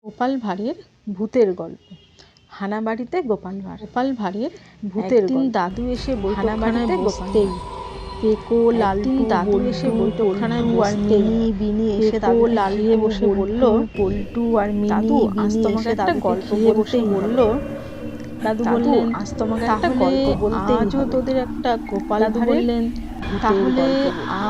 গোপাল ভাঁড়ের ভূতের গল্প। হানাবাড়িতে গোপাল ভাঁড়। গোপাল ভাঁড়ের ভূতের গল্প। দাদু এসে হানাবাড়িতে বসতেই পেকো লালটু দাদু এসে বৈঠকখানায় আর মিনি বিনি এসে দাদু লালিয়ে বসে বলল, পল্টু আর মিনি বিনি এসে একটা গল্প বলতে বলল। দাদু বললেন, আজ তোমাকে একটা গল্প বলতে, আজও তোদের একটা গোপাল বললেন, তাহলে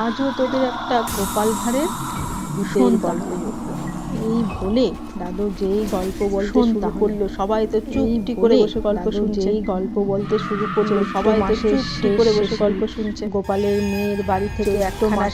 আজও তোদের একটা গোপাল ভাঁড়ের ভূতের গল্প। এই বলে দাদু যেই গল্প বলতে শুরু করলো, সবাই তো চুপটি করে বসে গল্প শুনছে। যেই গল্প বলতে শুরু করলো, সবাই তো চুপটি করে বসে গল্প শুনছে। গোপালের মেয়ের বাড়ি থেকে একখানা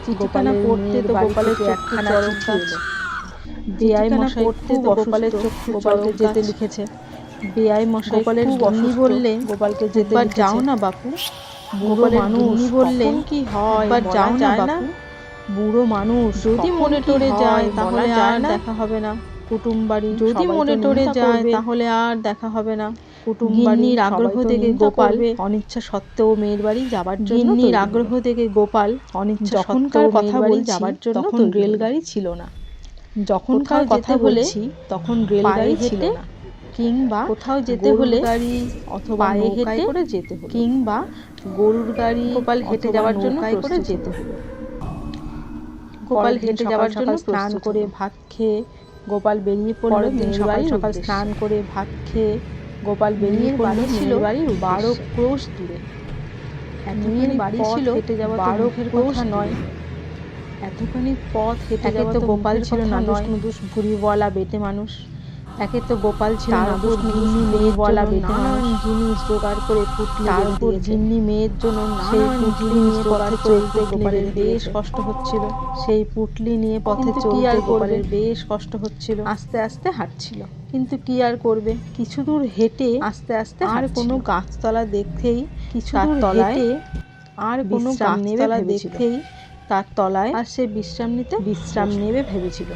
চিঠিখানা পড়তে তো গোপালের একখানা চিঠি এলো। বেআই মশাই পড়তে তো গোপালের চক্ষু গোপালকে যেতে লিখেছে। বেআই মশাই গোপালের বন্নি বললে, গোপালকে যেতে যাও না বাপু। বুড়ো মানুষ বললে, কি হয় যাও না বাপু। বুড়ো মানুষ যদি মনে টরে যায় তাহলে আর দেখা হবে না। কুটুম বাড়ি যদি মনে টরে যায় তাহলে আর দেখা হবে না। কুটুম বাড়ির আগ্রহ থেকে গোপাল অনিচ্ছা সত্ত্বেও মেয়ের বাড়ি যাবার জন্য, গিন্নির আগ্রহ থেকে গোপাল অনিচ্ছা যখনকার কথা বলি যাবার জন্য তখন রেলগাড়ি ছিল না। যখনকার কথা বলছি তখন রেলগাড়ি ছিল না, কিংবা কোথাও যেতে হলে গাড়ি অথবা নৌকায় করে যেতে হলো, কিংবা গরুর গাড়ি গোপাল হেঁটে যাওয়ার জন্য করে যেতে হলো। গোপাল হেঁটে যাওয়ার জন্য স্নান করে ভাত খেয়ে গোপাল বেরিয়ে পড়ল মেয়ের বাড়ি। সকাল স্নান করে ভাত খেয়ে গোপাল বেরিয়ে পড়ল ছিল বাড়ির 12 ক্রোশ দূরে। মেয়ের বাড়ি ছিল হেঁটে যাওয়া 12 ক্রোশ নয়। এতখানি পথ হেঁটে যাওয়া তো গোপাল ছিল নাদুস ভুঁড়িওয়ালা বেটে মানুষ। একে তো গোপাল ছিল নাদুস মেয়েওয়ালা বেটে মানুষ। জিনিস জোগাড় করে পুটলি দিয়ে জিন্নি মেয়ের জন্য নানান জিনিস পথে চলতে গোপালের বেশ কষ্ট হচ্ছিল। সেই পুটলি নিয়ে পথে চলতে গোপালের বেশ কষ্ট হচ্ছিল। আস্তে আস্তে হাঁটছিল, কিন্তু কি আর করবে। কিছু দূর হেঁটে আস্তে আস্তে আর কোনো গাছতলা দেখতেই কিছু দূর তলায় আর কোনো গাছতলা দেখতেই তার তলায় আর সে বিশ্রাম নেবে ভেবেছিল।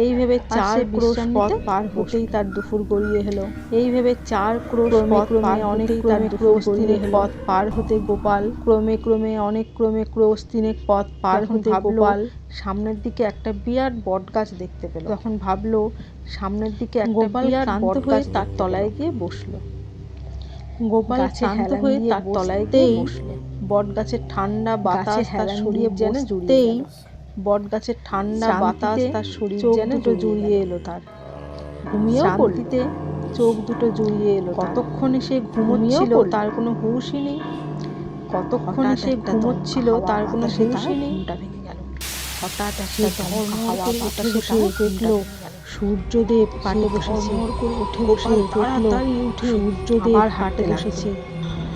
এই ভেবে 4 ক্রোশ পথ পার হতেই তার দুপুর গড়িয়ে এলো। এই ভেবে 4 ক্রোশ পথ পার অনেক তার ক্রোশ তিনেক পথ পার হতে গোপাল ক্রমে অনেক ক্রোশ তিনেক পথ পার হতে গোপাল সামনের দিকে একটা বিরাট বট গাছ দেখতে পেল। যখন ভাবলো সামনের দিকে একটা বিরাট বট গাছ, তার তলায় গিয়ে বসলো। গোপাল শান্ত হয়ে তার তলায় গিয়ে বসলো। বট গাছের ঠান্ডা বাতাস তার শরীর যেন জুড়িয়ে গেল। বট গাছের ঠান্ডা বাতাস তার শরীর যেন জুড়িয়ে এলো। তার ঘুমিয়েও শান্তিতে চোখ দুটো জুড়িয়ে এলো। কতক্ষণে সে ঘুমোচ্ছিল তার কোনো হুঁশই নেই। কতক্ষণে সে ঘুমোচ্ছিল তার কোনো হুঁশই নেই। ঘুমটা ভেঙে গেল। হঠাৎ একটা ঝড়মড় করে বাতাসে দেখলো সূর্যদেব পাটে বসেছে। উঠে বসে তাড়াতাড়ি উঠে সূর্যদেব হাঁটতে বসেছে।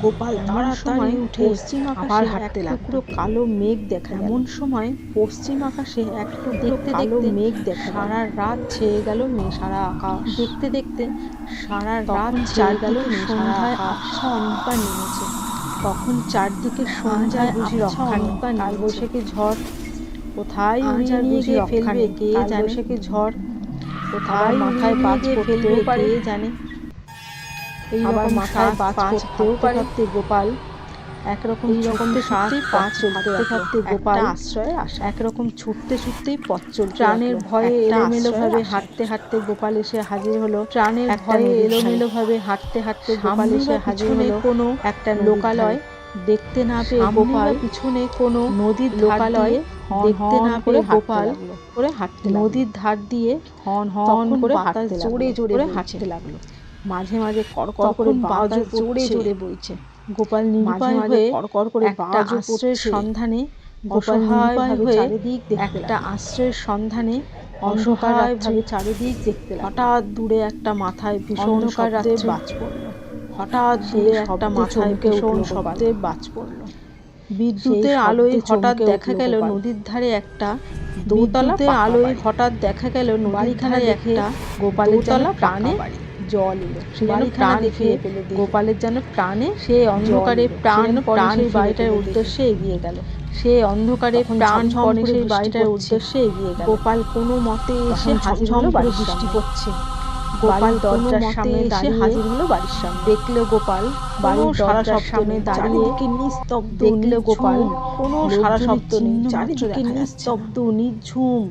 গোপাল তাড়াতাড়ি উঠে পশ্চিম আকাশে হাঁটতে লাগলো। কালো মেঘ দেখা গেল। এমন সময় পশ্চিম আকাশে একটু কালো মেঘ দেখা গেল। সারা রাত ছেয়ে গেল সারা আকাশ। দেখতে দেখতে সারা রাত ছেয়ে গেল। সন্ধ্যায় আবছা অন্ধকার নেমেছে। তখন চারদিকে সন্ধ্যায় বুঝি অন্ধকার, কালবৈশাখী ঝড় কোথায় উড়িয়ে নিয়ে গিয়ে ফেলবে কে জানে। কালবৈশাখী ঝড় কোথায় মাথায় বাজ পড়তেও পারে কে জানে। আবার মাথায় বাজ পড়তেও পারে। গোপাল একরকম শ্বাস ভাবতে গোপাল আশ্রয়ে আসে। একরকম ছুটতেই পথ চলতে প্রাণের ভয়ে এলোমেলো ভাবে হাঁটতে গোপাল এসে হাজির হলো। প্রাণের ভয়ে এলোমেলো ভাবে হাঁটতে গোপাল এসে হাজির হলো কোনো একটা লোকালয় দেখতে না পেয়ে গোপাল পিছনে কোনো নদীর লোকালয় দেখতে না পেয়ে গোপাল করে হাঁটতে নদীর ধার দিয়ে হন হন করে বাতাস জোরে জোরে হাঁটতে লাগলো। মাঝে মাঝে কড়কড় করে বাতাস জোরে জোরে বইছে। গোপাল নিরুপায় হয়ে কড়কড় করে একটা আশ্রয়ের সন্ধানে অসহায়ভাবে চারিদিক একটা আশ্রয়ের সন্ধানে অসহায়ভাবে চারিদিক দেখতে লাগলো। হঠাৎ দূরে একটা মাথায় ভীষণ শব্দে বাজ পড়ল। হঠাৎ দূরে একটা মাথায় ভীষণ শব্দে বাজ পড়ল। বিদ্যুতের আলোয় হঠাৎ দেখা গেল নদীর ধারে একটা দোতলা আলোয় হঠাৎ দেখা গেল নদীর ধারে একটা গোপালের তলা প্রাণে জল এলো। সে যেন প্রাণ ফিরে পেল। গোপালের যেন প্রাণে সে অন্ধকারে প্রাণ সেই বাড়িটার উদ্দেশ্যে এগিয়ে গেল। সে অন্ধকারে প্রাণপণে সেই বাড়িটার উদ্দেশ্যে এগিয়ে গেল। গোপাল কোনো মতে এসে হাজির হলো। বৃষ্টি পড়ছে। গোপাল দরজার সামনে এসে হাজির হলো বাড়ির সামনে। দেখলো গোপাল বাড়ির দরজার সামনে দাঁড়িয়ে নিস্তব্ধ। দেখলো গোপাল কোনো সারা শব্দ নেই, চারিদিকে নিস্তব্ধ নিঝুম।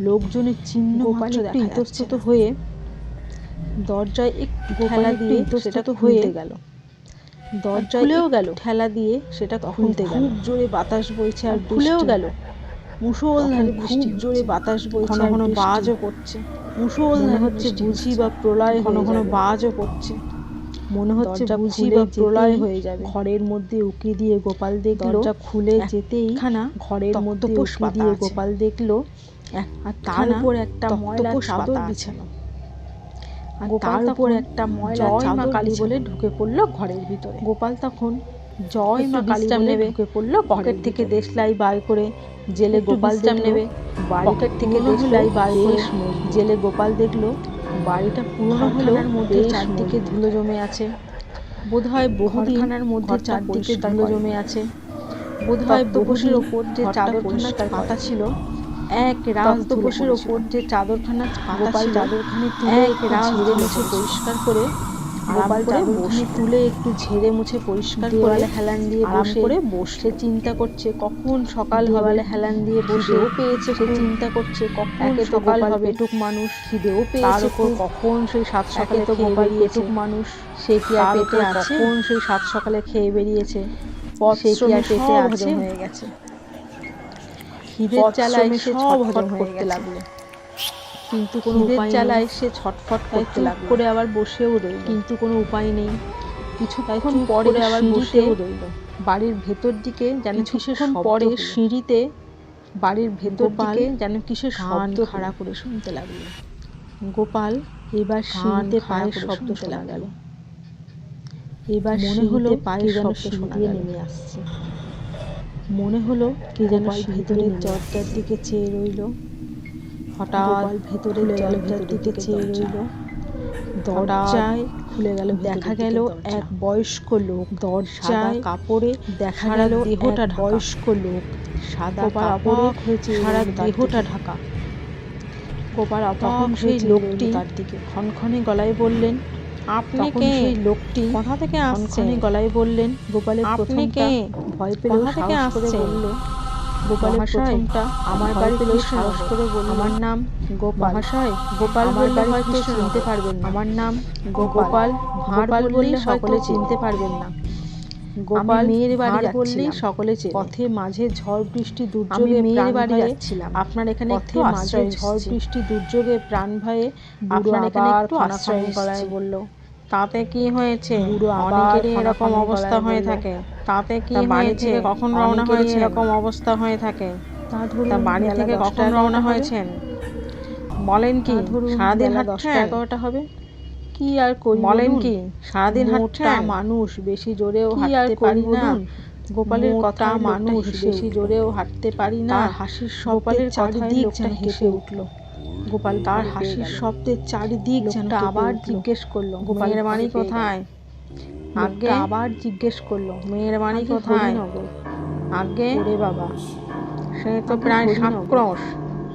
লোকজনের চিহ্ন মাত্র দেখা ইতস্তত হয়ে দরজায় একটু ঠেলা দিয়ে সেটা খুলতে গেল। দরজায় খুলেও গেল, ঠেলা দিয়ে সেটা খুলতে গেল। খুব জোরে বাতাস বইছে আর খুলেও গেল। মুষলধারে বৃষ্টি, জোরে বাতাস বইছে, ঘন ঘন বাজও পড়ছে। মুষলধারে হচ্ছে বুঝি বা প্রলয়, ঘন ঘন বাজও পড়ছে। মনে হচ্ছে বুঝি বা প্রলয় হয়ে যাবে। ঘরের মধ্যে উকি দিয়ে গোপাল দেখল, দরজা খুলে যেতেই ঘরের মধ্যে উকি দিয়ে গোপাল দেখল আর তার উপর একটা ময়লা চাদর বিছানো। আর তার উপর একটা ময়লা চাদর কালী বলে ঢুকে পড়লো ঘরের ভিতরে। গোপাল তখন জয় মা কালী বলে ঢুকে পড়লো। পকেট থেকে দেশলাই বার করে জেলে গোপাল নেবে। পকেট থেকে দেশলাই বার করে জেলে গোপাল দেখলো বাড়িটা পুরনো হলেও মধ্যে চারদিকে ধুলো জমে আছে। বোধহয় বহুদিনের মধ্যে চারদিকে ধুলো জমে আছে। বোধহয় বহুদিনের ওপর যে চাদরখানা পাতা ছিল, এক রাজদোষের ওপর যে চাদরখানা গোপাল চাদরখানি তুলে এক ঝেড়ে মুছে পরিষ্কার করে গোপাল চাদরখানি তুলে একটু ঝেড়ে মুছে পরিষ্কার করে হেলান দিয়ে বসে চিন্তা করছে কখন সকাল হবে। হেলান দিয়ে বসেও পেয়েছে, সে চিন্তা করছে কখন সকাল হবে। পেটুক মানুষ খিদেও পেয়েছে, কখন সেই সাত সকালে তো গোপাল পেটুক মানুষ, সে কি আর পেটে আছে? কখন সেই সাত সকালে খেয়ে বেরিয়েছে, সে কি আর পেটে আছে? হয়ে গেছে। খিদের জ্বালায় সে ছটফট করতে লাগলো, কিন্তু কোনো উপায় জ্বালায় সে ছটফট করতে লাগলো। করে আবার বসেও রইল, কিন্তু কোনো উপায় নেই। কিছুক্ষণ পরে আবার বসেও রইল। বাড়ির ভেতর দিকে যেন কিসের পরে সিঁড়িতে বাড়ির ভেতর দিকে যেন কিসের শব্দ খাড়া করে শুনতে লাগলো। গোপাল এবার সিঁড়িতে পায়ের শব্দ শোনা গেল। এবার মনে হলো পায়ের শব্দ শোনা নেমে আসছে। মনে হলো কে যেন ভেতরের দরজার দিকে চেয়ে রইল। হঠাৎ ভেতরের দরজার দিকে চেয়ে রইল। দরজায় খুলে গেল, দেখা গেল এক বয়স্ক লোক। দরজায় কাপড়ে দেখা গেল দেহটা বয়স্ক লোক, সাদা কাপড়ে সারা দেহটা ঢাকা। গোপাল তখন সেই লোকটি তার দিকে খনখনে গলায় বললেন, আপনি কে? সেই লোকটি কোথা থেকে আসছেন? গলায় বললেন। গোপালের প্রথমটা ভয় পেল, সাহস করে বলল, গোপালের প্রথমটা আমার বাড়িতে সাহস করে বলল, আমার নাম গোপাল। মহাশয়, গোপাল বললে হয়তো চিনতে পারবেন না। আমার নাম গোপাল। ভাঁড় বললে সকলে চিনতে পারবেন না। গোপাল মেয়ের বাড়ি বললেই সকলে চেনে। পথে মাঝে ঝড় বৃষ্টি দুর্যোগে মেয়ের বাড়ি যাচ্ছিলাম, আপনার এখানে পথে মাঝে ঝড় বৃষ্টি দুর্যোগে প্রাণ ভয়ে আপনার এখানে একটু আশ্রয় গলায় বলল, তাতে কি হয়েছে? অনেকেরই এরকম অবস্থা হয়ে থাকে। তাতে কি হয়েছে? কখন রওনা হয়েছে? এরকম অবস্থা হয়ে থাকে। তা বাড়ি থেকে কখন রওনা হয়েছেন? বলেন কি সারাদিন হাঁটছেন? 10টা হবে। কি আর করি বলেন কি সারাদিন হাঁটছেন? মানুষ বেশি জোরেও হাঁটতে পারি না। গোপালের কথা মানুষ বেশি জোরেও হাঁটতে পারি না। হাসির শব্দের চারিদিক যেন হেসে উঠল। গোপাল তার হাসির শব্দের চারিদিক যেন আবার জিজ্ঞেস করলো, মেয়ের বাড়ি কোথায়? আগে আবার জিজ্ঞেস করলো, মেয়ের বাড়ি কোথায়? আগে ওরে বাবা, সে তো প্রায় 7 ক্রোশ।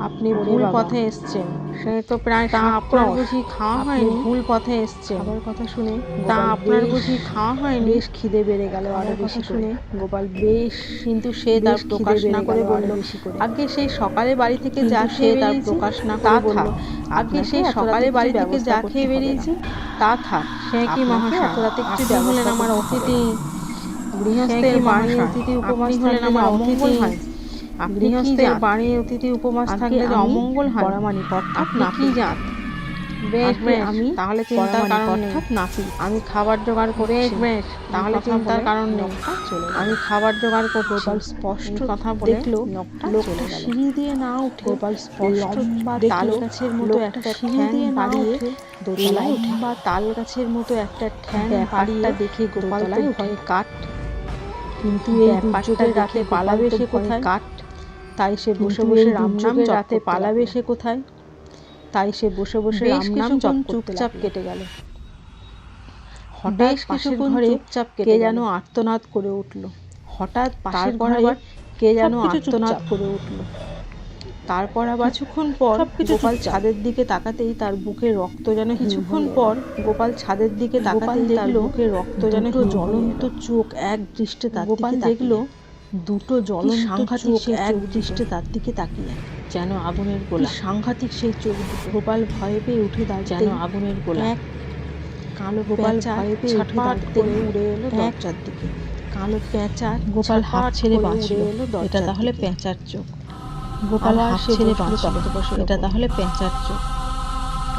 আপনি ভুল পথে এসছেন। সে তো প্রায় 7 ক্রোশ। বুঝি খাওয়া হয়নি? ভুল পথে এসছেন। আমার কথা শুনে তা আপনার বুঝি খাওয়া হয়নি? বেশ খিদে বেড়ে গেল আরো বেশি করে। গোপাল বেশ, কিন্তু সে তার প্রকাশ না করে বলল, আগে সেই সকালে বাড়ি থেকে যা খেয়ে তার প্রকাশ না করে বলল, আগে সেই সকালে বাড়ি থেকে যা খেয়ে বেরিয়েছি তা থাক। সে কি মহাশয়, রাতে একটু হলেন আমার অতিথি, গৃহস্থের বাড়ির অতিথি উপবাস হলেন আমার অমঙ্গল হয়। গৃহস্থের বাড়ির অতিথি উপবাস থাকলে যে অমঙ্গল হয়। আপনি কি জাত? বেশ বেশ, আমি তাহলে চিন্তার কারণ নেই। আমি খাবার জোগাড় করে, বেশ তাহলে চিন্তার কারণ নেই। আমি খাবার জোগাড় করছি। গোপাল স্পষ্ট কথা দেখলো লোকটা সিঁড়ি দিয়ে না উঠে, গোপাল স্পষ্ট তাল গাছের মতো একটা সিঁড়ি দিয়ে বাড়িয়ে দোতলায় উঠে, বা তাল গাছের মতো একটা ঠ্যাং বাড়িয়ে দেখে গোপাল তো ভয়ে কাঠ। কিন্তু এই দুর্যোগের রাতে পালাবে সে কোথায়? কাঠ। তাই সে বসে বসে রাম নাম রাতে পালাবে সে কোথায়? তাই সে বসে বসে রাম নাম জপ চুপচাপ কেটে গেল। হঠাৎ কিছুক্ষণ চুপচাপ কে যেন আর্তনাদ করে উঠল। হঠাৎ পাশের ঘরে কে যেন আর্তনাদ করে উঠল। তারপর আবার কিছুক্ষণ পর গোপাল ছাদের দিকে তাকাতেই তার বুকের রক্ত যেন, কিছুক্ষণ পর গোপাল ছাদের দিকে তাকাতেই তার বুকের রক্ত যেন জ্বলন্ত চোখ এক দৃষ্টে তার দিকে দেখলো। দুটো জ্বলন্ত চোখ এক দৃষ্টে তার দিকে তাকিয়ে, যেন আগুনের গোলা। সাংঘাতিক সেই চোখ দুটো। গোপাল ভয় পেয়ে উঠে দাঁড়াতে, যেন আগুনের গোলা। এক কালো গোপাল ভয় পেয়ে উঠে দাঁড়াতে উড়ে এলো দরজার দিকে। কালো পেঁচা। গোপাল হাঁপ ছেড়ে বাঁচল। এটা তাহলে পেঁচার চোখ। গোপাল হাঁপ ছেড়ে বাঁচল। এটা তাহলে পেঁচার চোখ।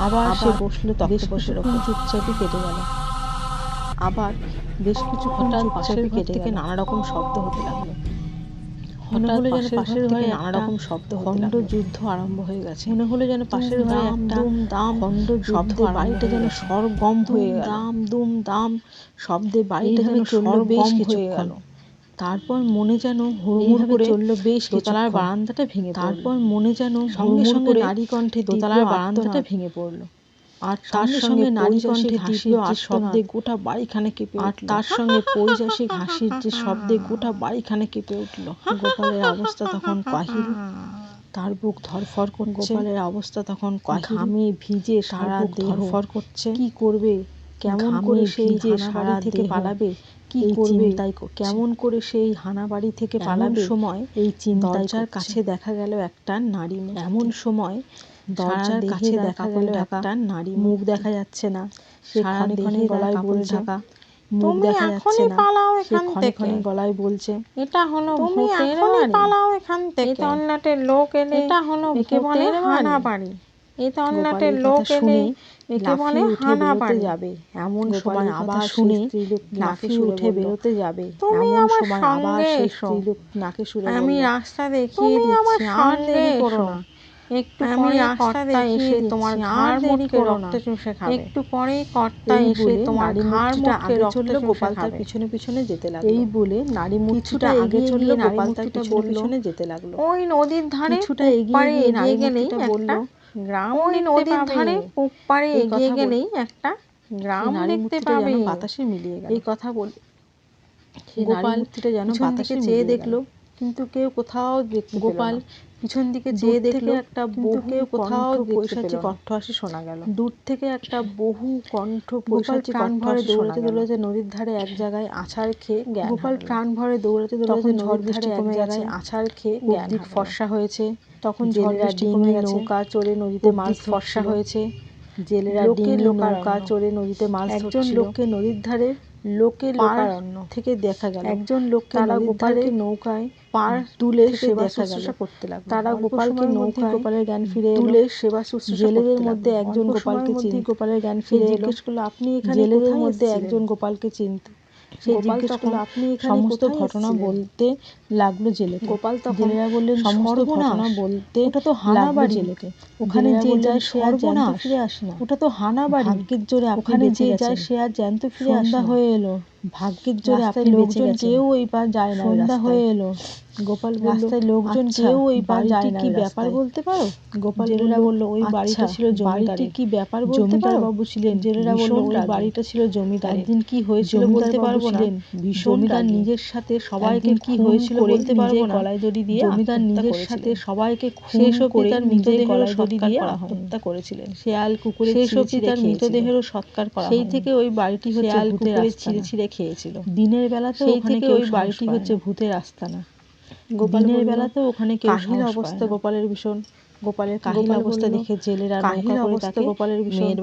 আবার সে বসলো তক্তপোষের ওপর। চুপচাপই কেটে গেল। আবার বেশ কিছুক্ষণ চুপচাপই কেটে গেল। নানা রকম শব্দ হতে লাগলো। মনে হলো যেন পাশের ঘরে নানা রকম শব্দ খণ্ড যুদ্ধ আরম্ভ হয়ে গেছে। মনে হলো যেন পাশের ঘরে একটা খণ্ড শব্দে বাড়িটা যেন সরগম হয়ে গেল। দাম দুম দাম শব্দে বাড়িটা যেন সরগম হয়ে গেল। তারপর মনে যেন হুড়মুড় করে চলল বেশ দোতলার বারান্দাটা ভেঙে পড়ল। তারপর মনে যেন সঙ্গে সঙ্গে নারী কণ্ঠে দোতলার বারান্দাটা ভেঙে পড়ল। আর তার সঙ্গে নারী কণ্ঠে হাসির যে শব্দে গোটা বাড়িখানে কেঁপে উঠল। আর তার সঙ্গে পৈশাসিক হাসির যে শব্দে গোটা বাড়িখানে কেঁপে উঠল। গোপালের অবস্থা তখন কাহিল। তার বুক ধরফর করছে। গোপালের অবস্থা তখন ঘামে ভিজে সারা দেহ ধরফর করছে। কি করবে? কেমন করে সেই হানা থেকে পালাবে? কি করবে? কেমন করে সেই হানা বাড়ি থেকে পালাবে? সময় এই দরজার কাছে দেখা গেল একটা নারী। এমন সময় দরজার কাছে দেখা গেল একটা নারী। মুখ দেখা যাচ্ছে না। সে ক্ষণে ক্ষণে গলায় বলছে, মুখ দেখা যাচ্ছে না। সে ক্ষণে ক্ষণে গলায় বলছে, এটা হলো ভূতের বাড়ি। পালাও এখান থেকে। এই তন্নাটের লোক এলে এটা হলো একে বলে হানা বাড়ি। এই তন্নাটের লোক এলে একে বলে হানা বাড়ি যাবে। এমন সময় আবার শুনে লাফিয়ে উঠে বেরোতে যাবে। এমন সময় আবার সেই স্ত্রীলোক নাকে সুরে বলল, আমি রাস্তা দেখিয়ে দিচ্ছি, আর দেরি করো না। একটু পরে কর্তা এসে তোমার ঘাড় মোটকে রক্ত চুষে খাবে। একটু পরেই কর্তা এসে তোমার ঘাড় মোটকে রক্ত চুষে গোপাল তার পিছনে পিছনে যেতে লাগলো। এই বলে নারী মূর্তিটা আগে চলল, গোপাল তার পিছনে পিছনে যেতে লাগলো। ওই নদীর ধারে কিছুটা এগিয়ে গেলেই একটা গ্রাম, ওই নদীর ধারে পাড়ে এগিয়ে গেলেই একটা গ্রাম দেখতে পাবে। বাতাসে মিলিয়ে গেল। এই কথা বলে গোপাল যেন বাতাসে চেয়ে দেখলো, কিন্তু কেউ কোথাও দেখতে পেল না। পিছন দিকে চেয়ে দেখলো একটা বহু কেউ কোথাও পৈশাচিক কণ্ঠহাসি শোনা গেল। দূর থেকে একটা বহু কণ্ঠ পৈশাচিক কণ্ঠহাসি দৌড়াতে দৌড়াতে নদীর ধারে এক জায়গায় আছাড় খেয়ে জ্ঞান গোপাল প্রাণ ভরে দৌড়াতে দৌড়াতে ঝড় বৃষ্টি কমে গেছে। আছাড় খেয়ে জ্ঞান ফর্সা হয়েছে। তখন জেলেরা ডিঙি নৌকা চড়ে নদীতে মাছ ফর্সা হয়েছে। জেলেরা ডিঙি নৌকা চড়ে নদীতে মাছ ধরছিল। একজন লোককে নদীর ধারে লোকারণ্য থেকে দেখা গেল। একজন লোককে তারা গোপালকে নৌকায় পার তুলে সেবা শুশ্রূষা করতে লাগলো। তারা গোপালকে নৌকায় গোপালের জ্ঞান ফিরে তুলে সেবা শুশ্রূষা। জেলেদের মধ্যে একজন গোপালকে চিনতে গোপালের জ্ঞান ফিরে জিজ্ঞেস করলো, আপনি এখানে? জেলেদের মধ্যে একজন গোপালকে চিনতে সে জিজ্ঞেস করলো, আপনি এখানে? সমস্ত ঘটনা বলতে লাগলো জেলেকে। গোপাল তখন জেলেরা বললেন, সমস্ত ঘটনা বলতে ওটা তো হানা বাড়ি। জেলেকে ওখানে যে যায় সে আর জ্যান্ত ফিরে আসে না। ওটা তো হানা বাড়ি। ভাগ্যের জোরে ওখানে যে যায় সে আর জ্যান্ত ফিরে আসে না। সন্ধ্যা হয়ে এলো। ভাগ্যের জোরে আপনি লোকজন কেউ ওই পার যায় না। সন্ধ্যা হয়ে এলো। গোপাল বলল, রাস্তায় লোকজন কেউ ওই পার যায় না। কি ব্যাপার বলতে পারো? গোপাল জেলেরা বলল, ওই বাড়িটা ছিল জমিদারের। কি ব্যাপার বলতে পারো? বাবু ছিলেন। জেলেরা বলল, ওই বাড়িটা ছিল জমিদারের। একদিন কি হয়েছিল বলতে পারবো না। জমিদার নিজের সাথে সবাইকে কি হয়েছিল বলতে পারবো না। গলায় দড়ি দিয়ে জমিদার নিজের সাথে সবাইকে খুন করে তার মৃতদেহ গলায় দড়ি দিয়ে আত্মহত্যা করেছিলেন। শেয়াল কুকুরে শেষে তার মৃতদেহেরও সৎকার করা হয়। সেই থেকে ওই বাড়িটি হচ্ছে ভূতের ছিঁড়ে ছিঁড়ে খেয়েছিল। দিনের বেলাতে সেই থেকে ওই বাড়িটি হচ্ছে ভূতের আস্তানা। দিনের বেলাতেও ওখানে কেউ কাহিল অবস্থা গোপালের ভীষণ। গোপালের কাহিল অবস্থা দেখে জেলেরা নৌকা করে তাকে গোপালের মেয়ের